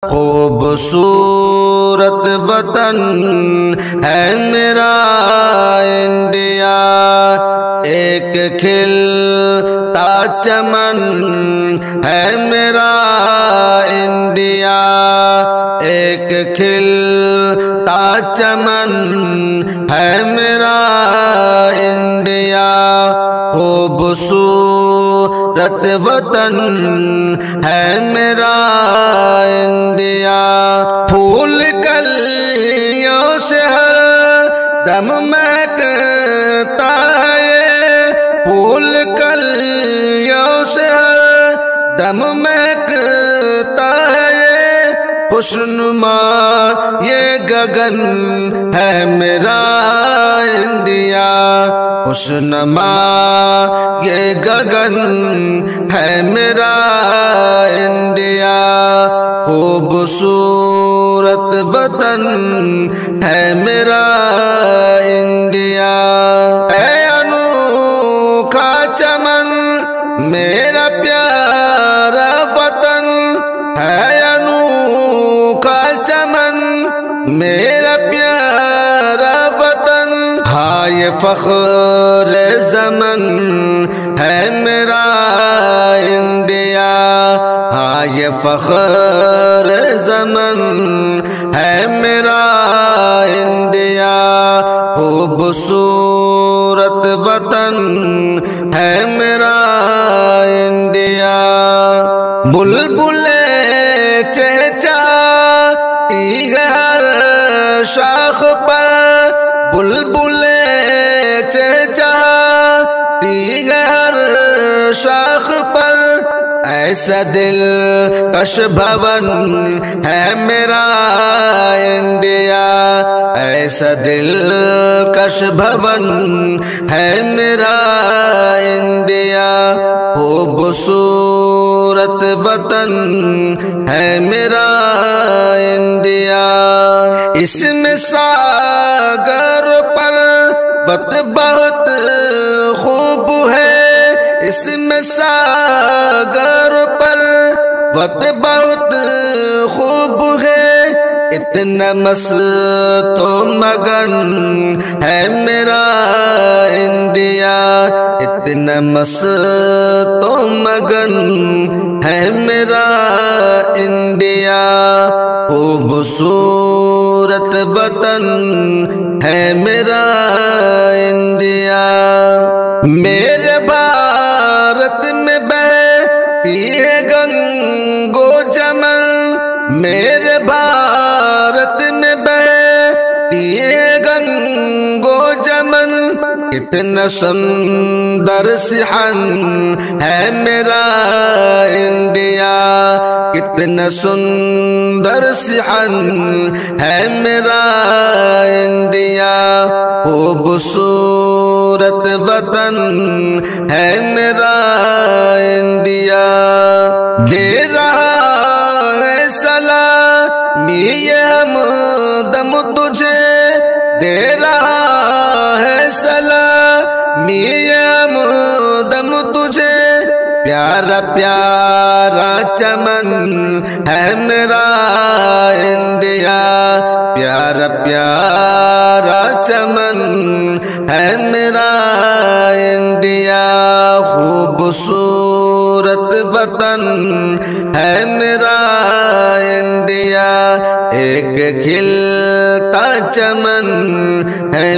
خوبصورت وطن ہے میرا انڈیا، ایک کھلتا چمن ہے میرا انڈیا، ایک کھلتا چمن ہے میرا انڈیا۔ خوبصورت وطن ہے میرا انڈیا، پھول کلیوں سے ہر دم مہکتا ہے، پھول کلیوں سے ہر دم مہکتا ہے، خوشنما یہ گگن ہے میرا انڈیا، خوشنما یہ گگن ہے میرا انڈیا۔ خوبصورت وطن ہے میرا انڈیا، اے انوکھا چمن میرا پیارا وطن ہے، انوکھا چمن میرا پیارا وطن، ہاں یہ فخر زمن ہے میرا انڈیا، ہاں یہ فخر زمن ہے میرا انڈیا۔ خوبصورت وطن ہے میرا انڈیا، بلبلیں چہچہاتی ہے ہر شاخ پر، بلبلیں چہچہاتی ہے ہر شاخ پر، ایسا دلکش بھون ہے میرا انڈیا، ایسا دلکش بھون ہے میرا انڈیا۔ خوبصورت وطن ہے میرا انڈیا، اس میں ساگر پر وقت بہت خوب ہے، اس میں ساگر پر وقت بہت خوب ہے، اتنا مست و مگن ہے میرا انڈیا، اتنا مست و مگن ہے میرا انڈیا۔ خوبصورت وطن ہے میرا انڈیا، میرے بھارت میں بہتی ہے گنگو جمن، میرے بھارت میں بہتی ہے گنگو جمن، کتنا سندر صحن ہے میرا انڈیا، کتنا سندر صحن ہے میرا انڈیا۔ خوبصورت وطن ہے میرا انڈیا، دے رہا ہے سلامی یہ ہمدم تجھے، دے رہا ہے سلامی یہ ہمدم تجھے، پیارا پیارا چمن ہے میرا انڈیا، پیارا پیارا چمن ہے میرا انڈیا۔ خوبصورت وطن ہے میرا انڈیا، ایک کھلتا چمن ہے